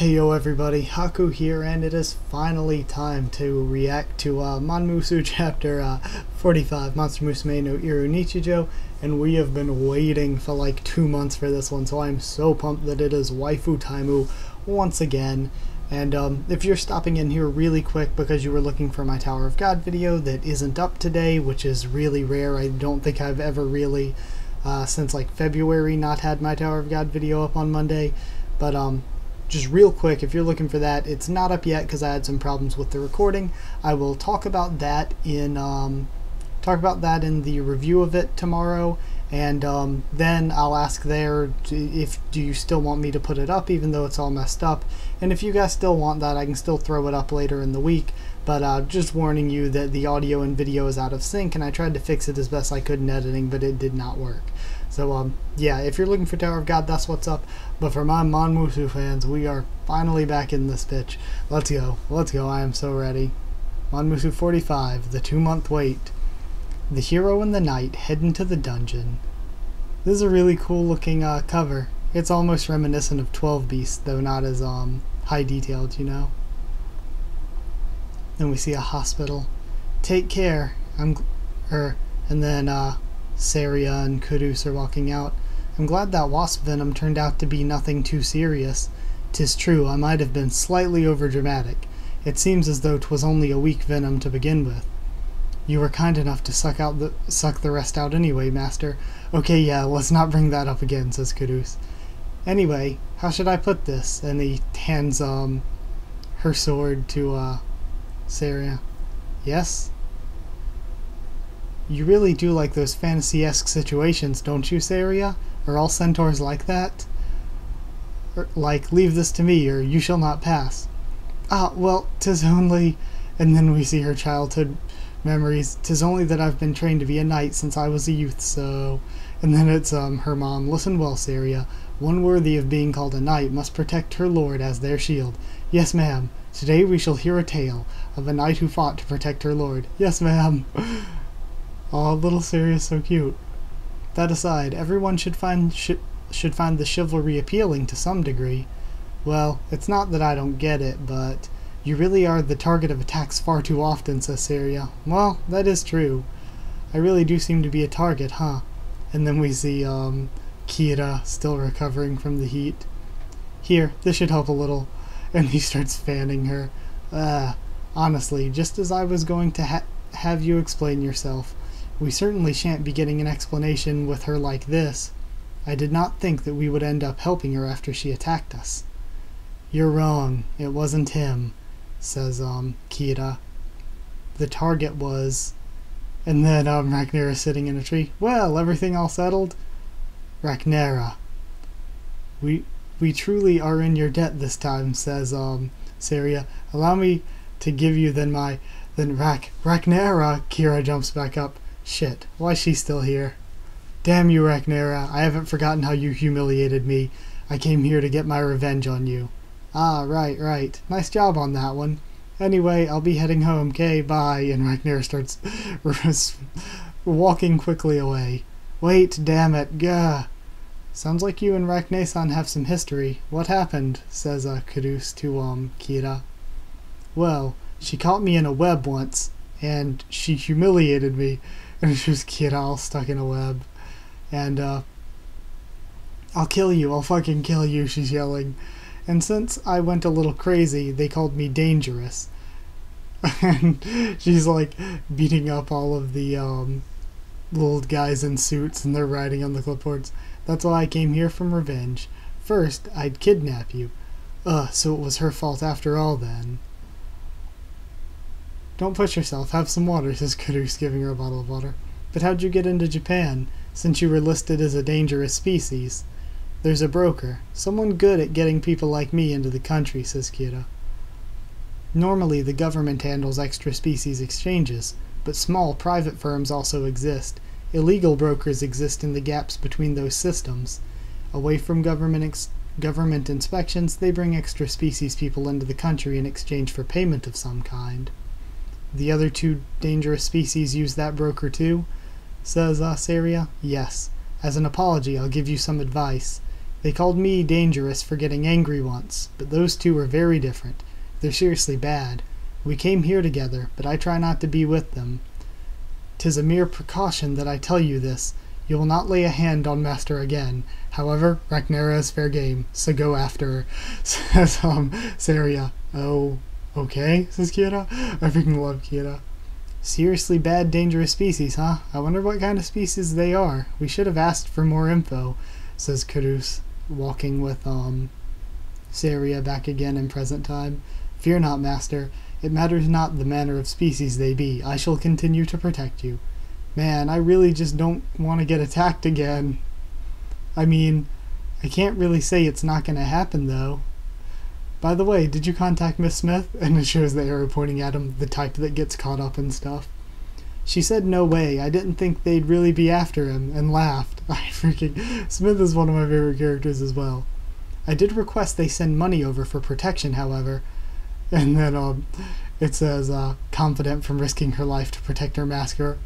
Hey yo everybody, Haku here, and it is finally time to react to MonMusu chapter 45, Monster Musume no Iru Nichijou, and we have been waiting for like 2 months for this one, so I'm so pumped that it is waifu taimu once again. And if you're stopping in here really quick because you were looking for my Tower of God video that isn't up today, which is really rare, I don't think I've ever really, since like February, not had my Tower of God video up on Monday, but just real quick, if you're looking for that, it's not up yet because I had some problems with the recording. I will talk about that in the review of it tomorrow, and then I'll ask there do you still want me to put it up even though it's all messed up, and if you guys still want that, I can still throw it up later in the week. But just warning you that the audio and video is out of sync, and I tried to fix it as best I could in editing, but it did not work. So yeah, if you're looking for Tower of God, that's what's up. But for my MonMusu fans, we are finally back in this bitch. Let's go. Let's go. I am so ready. MonMusu 45, the 2-month wait. The hero and the knight head into the dungeon. This is a really cool looking cover. It's almost reminiscent of 12 Beasts, though not as high detailed, you know. Then we see a hospital. Take care. And then Saria and Kudus are walking out. I'm glad that wasp venom turned out to be nothing too serious. 'Tis true, I might have been slightly overdramatic. It seems as though 'twas only a weak venom to begin with. You were kind enough to suck the rest out anyway, master. Okay, yeah, let's not bring that up again, says Kudus. Anyway, how should I put this? And he hands her sword to Saria. Yes? You really do like those fantasy-esque situations, don't you, Saria? Are all centaurs like that? Or, like, leave this to me, or you shall not pass. Ah, well, 'tis only... And then we see her childhood memories. 'Tis only that I've been trained to be a knight since I was a youth, so... And then it's her mom. Listen well, Saria. One worthy of being called a knight must protect her lord as their shield. Yes, ma'am. Today we shall hear a tale of a knight who fought to protect her lord. Yes, ma'am. Oh, little Saria's so cute. That aside, everyone should find the chivalry appealing to some degree. Well, it's not that I don't get it, but you really are the target of attacks far too often, says Saria. Well, that is true. I really do seem to be a target, huh? And then we see Kira still recovering from the heat. Here, this should help a little. And he starts fanning her. Honestly, just as I was going to have you explain yourself. We certainly shan't be getting an explanation with her like this. I did not think that we would end up helping her after she attacked us. You're wrong. It wasn't him, says Kira. The target was... And then Rhaenyra sitting in a tree. Well, everything all settled? Rhaenyra. We truly are in your debt this time, says Saria. Allow me to give you Rhaenyra. Kira jumps back up. Shit, why's she still here? Damn you, Rhaenyra, I haven't forgotten how you humiliated me. I came here to get my revenge on you. Ah, right. Nice job on that one. Anyway, I'll be heading home, okay, bye. And Rhaenyra starts walking quickly away. Wait, damn it, gah. Sounds like you and Rhaenyra-san have some history. What happened? Says Kudus to Kira. Well, she caught me in a web once, and she humiliated me. And she was Kira all stuck in a web. And, I'll kill you, I'll fucking kill you, she's yelling. And since I went a little crazy, they called me dangerous. And she's, like, beating up all of the, little guys in suits, and they're riding on the clipboards. That's why I came here from revenge. First, I'd kidnap you. So it was her fault after all, then. Don't push yourself, have some water, says Kudus, giving her a bottle of water. But how'd you get into Japan, since you were listed as a dangerous species? There's a broker, someone good at getting people like me into the country, says Kira. Normally the government handles extra species exchanges, but small private firms also exist. Illegal brokers exist in the gaps between those systems. Away from government inspections, they bring extra species people into the country in exchange for payment of some kind. The other 2 dangerous species use that broker too? Says Saria. Yes. As an apology, I'll give you some advice. They called me dangerous for getting angry once, but those two are very different. They're seriously bad. We came here together, but I try not to be with them. 'Tis a mere precaution that I tell you this. You will not lay a hand on Master again. However, Rhaenyra is fair game, so go after her," says, Saria. "Oh, okay," says Kira. I freaking love Kira. "Seriously bad, dangerous species, huh? I wonder what kind of species they are. We should have asked for more info," says Caduce, walking with, Saria back again in present time. "Fear not, Master. It matters not the manner of species they be. I shall continue to protect you." Man, I really just don't want to get attacked again. I mean, I can't really say it's not going to happen, though. "By the way, did you contact Miss Smith?" And it shows the arrow pointing at him, the type that gets caught up and stuff. "She said no way. I didn't think they'd really be after him," and laughed. Smith is one of my favorite characters as well. "I did request they send money over for protection, however." And then it says, confident from risking her life to protect her master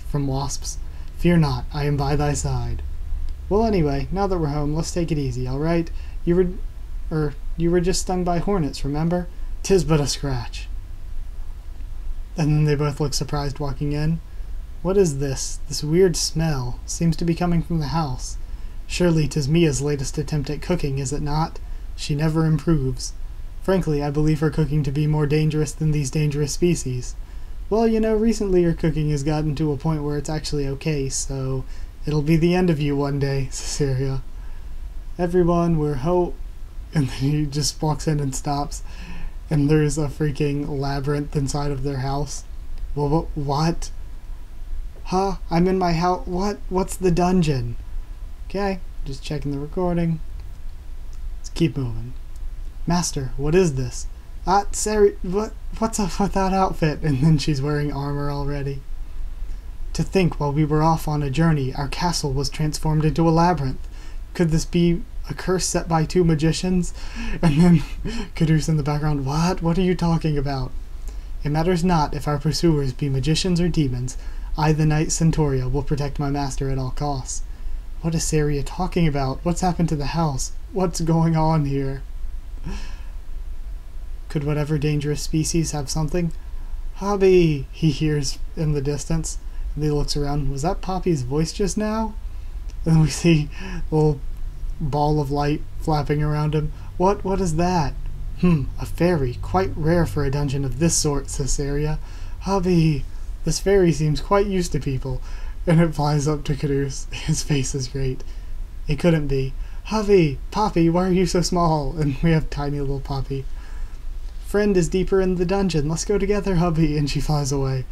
from wasps. "Fear not, I am by thy side." "Well, anyway, now that we're home, let's take it easy, alright? You were just stung by hornets, remember? 'Tis but a scratch." And then they both look surprised walking in. "What is this? This weird smell seems to be coming from the house. Surely 'tis Mia's latest attempt at cooking, is it not? She never improves. Frankly, I believe her cooking to be more dangerous than these dangerous species. Well, you know, recently her cooking has gotten to a point where it's actually okay, so it'll be the end of you one day," Cesaria. "Everyone, we're and then he just walks in and stops, and there's a freaking labyrinth inside of their house. "Well, what? Huh? I'm in my house. What? What's the dungeon?" Okay, just checking the recording. Let's keep moving. "Master, what is this?" Sari, what's up with that outfit?" And then she's wearing armor already. "To think, while we were off on a journey, our castle was transformed into a labyrinth. Could this be a curse set by two magicians?" And then Caduce in the background, "What? What are you talking about?" "It matters not if our pursuers be magicians or demons. I, the Knight Centauria, will protect my master at all costs." What is Saria talking about? What's happened to the house? What's going on here? Could whatever dangerous species have something? "Hobby," he hears in the distance. And he looks around. Was that Poppy's voice just now? And we see a little ball of light flapping around him. What is that?" A fairy. Quite rare for a dungeon of this sort," says Saria. "Hobby, this fairy seems quite used to people." And it flies up to Caduce. His face is great. "It couldn't be." "Hobby, Poppy, why are you so small?" And we have tiny little Poppy. "Friend is deeper in the dungeon. Let's go together, hubby." And she flies away.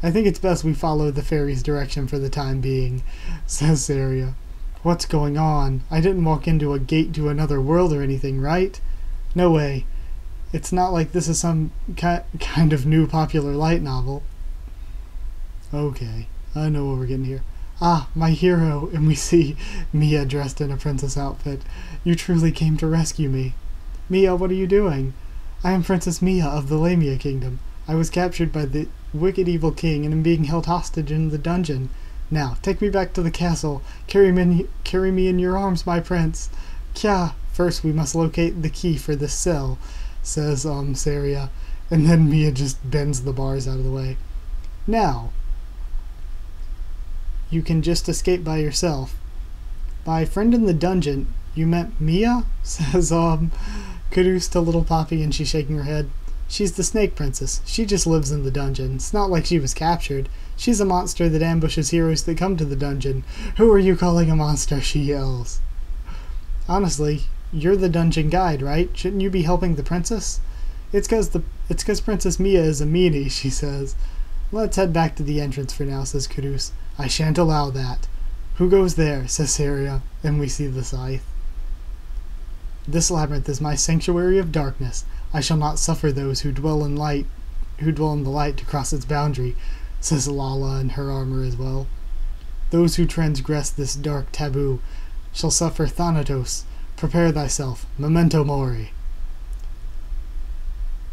"I think it's best we follow the fairy's direction for the time being," says Saria. "What's going on? I didn't walk into a gate to another world or anything, right? No way. It's not like this is some kind of new popular light novel." Okay, I know what we're getting here. "Ah, my hero," and we see Mia dressed in a princess outfit. "You truly came to rescue me." "Mia, what are you doing?" "I am Princess Mia of the Lamia Kingdom. I was captured by the wicked evil king and am being held hostage in the dungeon. Now, take me back to the castle. Carry me in your arms, my prince." "Kya, first we must locate the key for this cell," says Saria, and then Mia just bends the bars out of the way. "Now, you can just escape by yourself." "By friend in the dungeon, you meant Mia?" says Caduce to little Poppy, and she's shaking her head. "She's the snake princess. She just lives in the dungeon. It's not like she was captured. She's a monster that ambushes heroes that come to the dungeon." "Who are you calling a monster?" she yells. "Honestly, you're the dungeon guide, right? Shouldn't you be helping the princess?" It's 'cause Princess Mia is a meanie," she says. "Let's head back to the entrance for now," says Caduce. "I shan't allow that." "Who goes there?" says Saria, and we see the scythe. "This labyrinth is my sanctuary of darkness. I shall not suffer those who dwell in the light to cross its boundary," says Lala in her armor as well. "Those who transgress this dark taboo shall suffer Thanatos. Prepare thyself. Memento mori."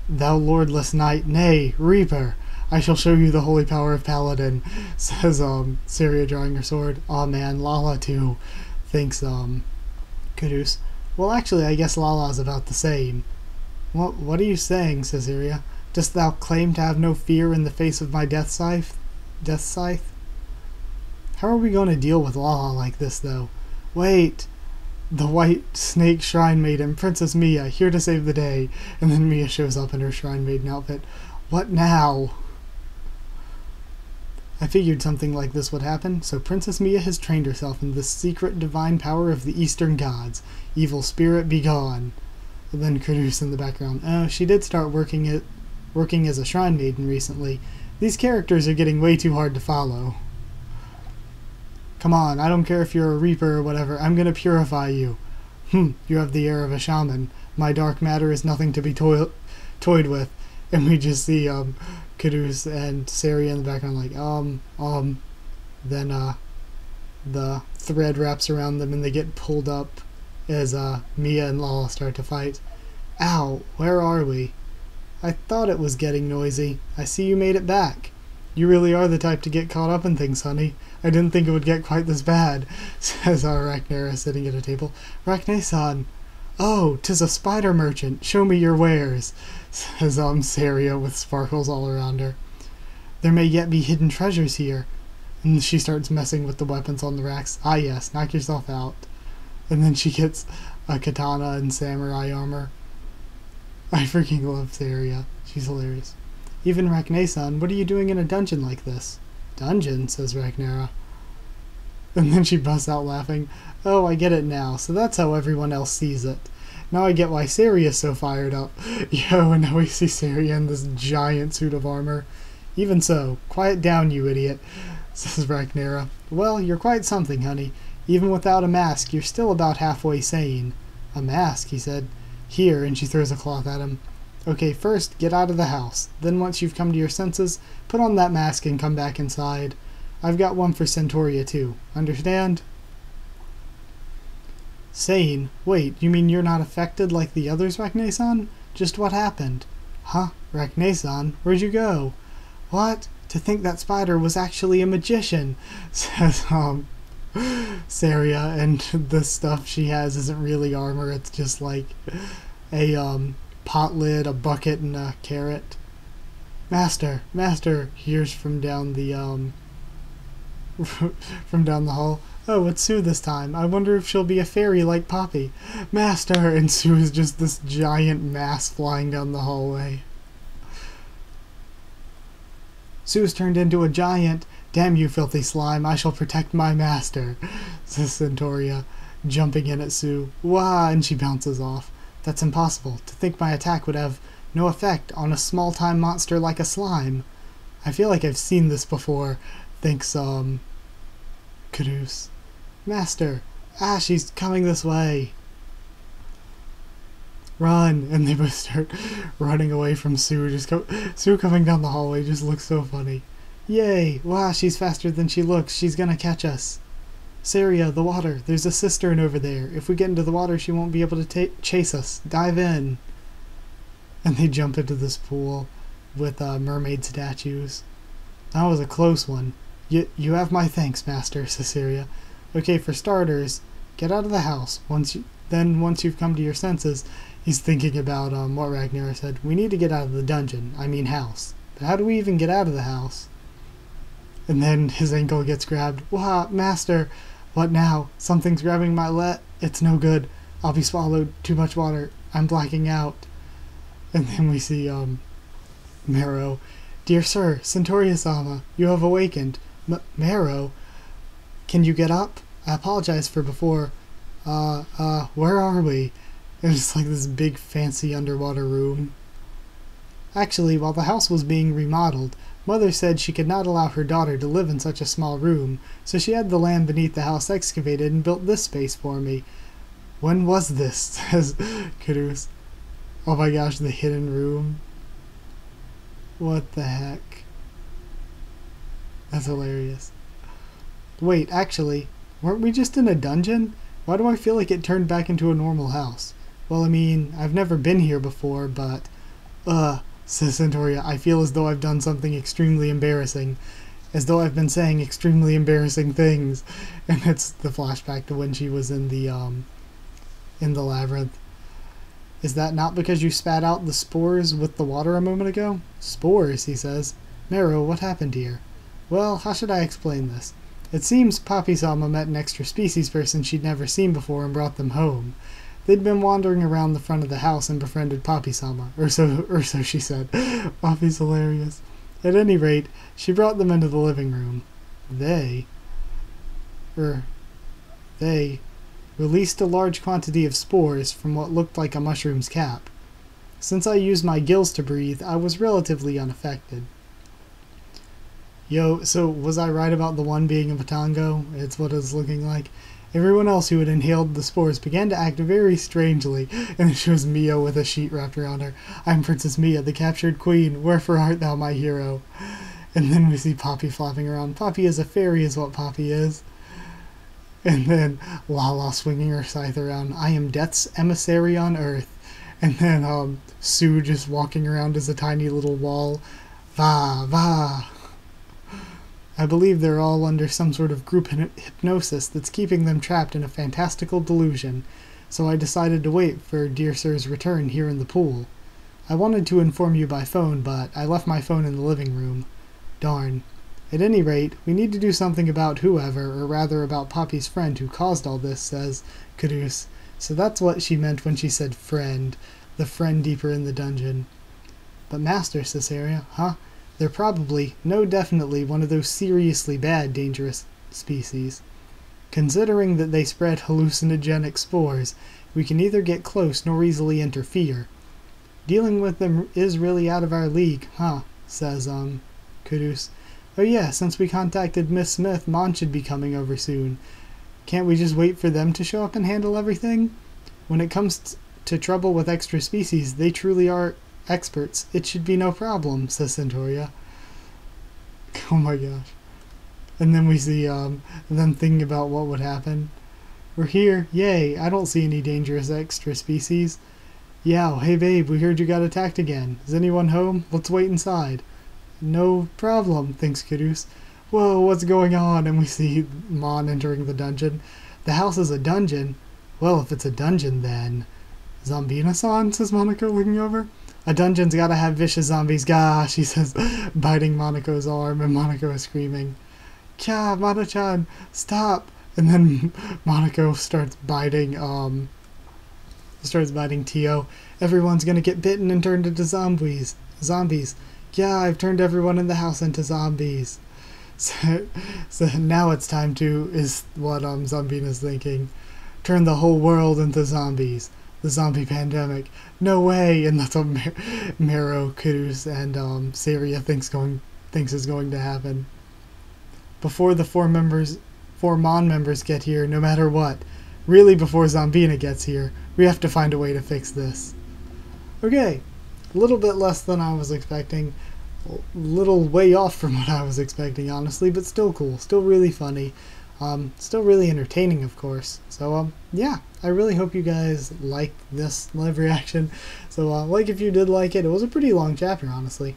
"Thou lordless knight, nay, reaper, I shall show you the holy power of paladin," says Saria, drawing her sword. Aw man, Lala too thinks Kudus. Well, actually, I guess Lala's about the same. What are you saying, says Iria? Dost thou claim to have no fear in the face of my death scythe? How are we going to deal with Lala like this, though? Wait! The white snake shrine maiden, Princess Mia, here to save the day. And then Mia shows up in her shrine maiden outfit. What now? I figured something like this would happen, so Princess Mia has trained herself in the secret divine power of the Eastern gods. Evil spirit, be gone. And then Kudus in the background. Oh, she did start working as a shrine maiden recently. These characters are getting way too hard to follow. Come on, I don't care if you're a reaper or whatever, I'm gonna purify you. You have the air of a shaman. My dark matter is nothing to be toyed with. And we just see Kudus and Saria in the background like, Then the thread wraps around them and they get pulled up as Mia and Lala start to fight. Ow, where are we? I thought it was getting noisy. I see you made it back. You really are the type to get caught up in things, honey. I didn't think it would get quite this bad, says Rachnaira sitting at a table. Rachne-san. Oh, 'tis a spider merchant. Show me your wares, says Saria with sparkles all around her. There may yet be hidden treasures here. And she starts messing with the weapons on the racks. Ah yes, knock yourself out. And then she gets a katana and samurai armor. I freaking love Saria. She's hilarious. Even Rachne-san, what are you doing in a dungeon like this? Dungeon, says Rachnaira. And then she busts out laughing. Oh, I get it now. So that's how everyone else sees it. Now I get why Saria's so fired up. Yo, and now we see Saria in this giant suit of armor. Even so, quiet down, you idiot, says Rachnaira. Well, you're quite something, honey. Even without a mask, you're still about halfway sane. A mask, he said. Here, and she throws a cloth at him. Okay, first, get out of the house. Then once you've come to your senses, put on that mask and come back inside. I've got one for Centauria, too. Understand? Sane? Wait, you mean you're not affected like the others, Rachne-san? Just what happened? Huh? Rachne-san? Where'd you go? What? To think that spider was actually a magician, says, Saria, and the stuff she has isn't really armor, it's just like a, pot lid, a bucket, and a carrot. Master, hears from down the, from down the hall. Oh, it's Sue this time. I wonder if she'll be a fairy like Poppy. Master! And Sue is just this giant mass flying down the hallway. Sue's turned into a giant. Damn you, filthy slime. I shall protect my master, says Centauria, jumping in at Sue. Wah! And she bounces off. That's impossible. To think my attack would have no effect on a small-time monster like a slime. I feel like I've seen this before, thinks, Kudus. Master! Ah, she's coming this way! Run! And they both start running away from Sue. Sue coming down the hallway just looks so funny. Yay! Wow, she's faster than she looks. She's gonna catch us. Saria, the water. There's a cistern over there. If we get into the water, she won't be able to chase us. Dive in. And they jump into this pool with mermaid statues. That was a close one. You have my thanks, Master, says Saria. Okay, for starters, get out of the house. Once you've come to your senses, he's thinking about what Rachnaira said. We need to get out of the dungeon. I mean house. But how do we even get out of the house? And then his ankle gets grabbed. Wow, Master! What now? Something's grabbing my leg. It's no good. I'll be swallowed. Too much water. I'm blacking out. And then we see, Marrow. Dear sir, Centauria-sama, you have awakened. Marrow? Can you get up? I apologize for before. Where are we? It's like this big fancy underwater room. Actually, while the house was being remodeled, Mother said she could not allow her daughter to live in such a small room, so she had the land beneath the house excavated and built this space for me. When was this? Says Kudus. Oh my gosh, the hidden room. What the heck? That's hilarious. Wait, actually, weren't we just in a dungeon? Why do I feel like it turned back into a normal house? Well, I mean, I've never been here before, but, says Centauria, I feel as though I've done something extremely embarrassing. As though I've been saying extremely embarrassing things. And it's the flashback to when she was in the in the labyrinth. Is that not because you spat out the spores with the water a moment ago? Spores, he says. Mero, what happened here? Well, how should I explain this? It seems Papi-sama met an extra species person she'd never seen before and brought them home. They'd been wandering around the front of the house and befriended Papi-sama, or so she said. Papi's hilarious. At any rate, she brought them into the living room. They released a large quantity of spores from what looked like a mushroom's cap. Since I used my gills to breathe, I was relatively unaffected. Yo, so was I right about the one being a Batango? It's what it's looking like. Everyone else who had inhaled the spores began to act very strangely, and it shows Mia with a sheet wrapped around her. I'm Princess Mia, the captured queen. Wherefore art thou my hero? And then we see Poppy flopping around. Poppy is a fairy is what Poppy is. And then Lala swinging her scythe around. I am Death's emissary on Earth. And then Sue just walking around as a tiny little wall. Va, va. I believe they're all under some sort of group hypnosis that's keeping them trapped in a fantastical delusion, so I decided to wait for Dear Sir's return here in the pool. I wanted to inform you by phone, but I left my phone in the living room. Darn. At any rate, we need to do something about whoever, or rather about Poppy's friend who caused all this, says Caduce. So that's what she meant when she said friend, the friend deeper in the dungeon. But Master, says Aria, huh? They're probably, no definitely, one of those seriously bad, dangerous species. Considering that they spread hallucinogenic spores, we can neither get close nor easily interfere. Dealing with them is really out of our league, huh? Says, Caduce. Oh yeah, since we contacted Miss Smith, Mon should be coming over soon. Can't we just wait for them to show up and handle everything? When it comes to trouble with extra species, they truly are experts. It should be no problem, says Centauria. Oh my gosh. And then we see them thinking about what would happen. We're here. Yay. I don't see any dangerous extra species. Yeah, hey babe, we heard you got attacked again. Is anyone home? Let's wait inside. No problem, thinks Caduce. Whoa, what's going on? And we see Mon entering the dungeon. The house is a dungeon? Well, if it's a dungeon, then... Zombina-san, says Monaco, looking over. A dungeon's gotta have vicious zombies. Gah, she says, biting Monaco's arm, and Monaco is screaming. Kya, Mana-chan, stop! And then Monaco starts biting Tio. Everyone's gonna get bitten and turned into zombies. Yeah, I've turned everyone in the house into zombies. So now it's time to, is what Zombina's thinking. Turn the whole world into zombies. The zombie pandemic. No way! And that's what Mero, Caduce, and Saria thinks is going to happen. Before the four Mon members get here, no matter what. Really before Zombina gets here, we have to find a way to fix this. Okay, a little bit less than I was expecting. A little way off from what I was expecting, honestly, but still cool. Still really funny. Still really entertaining, of course. So, yeah, I really hope you guys liked this live reaction. So, like if you did like it. It was a pretty long chapter, honestly.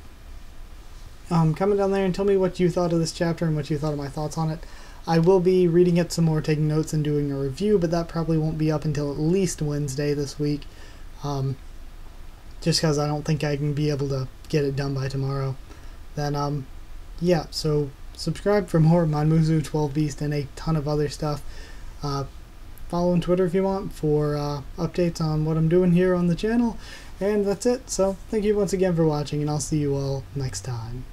Comment down there and tell me what you thought of this chapter and what you thought of my thoughts on it. I will be reading it some more, taking notes, and doing a review, but that probably won't be up until at least Wednesday this week. Just because I don't think I can be able to get it done by tomorrow. Then, yeah, so subscribe for more MonMusu, 12 Beast, and a ton of other stuff. Follow on Twitter if you want for updates on what I'm doing here on the channel. And that's it. So thank you once again for watching, and I'll see you all next time.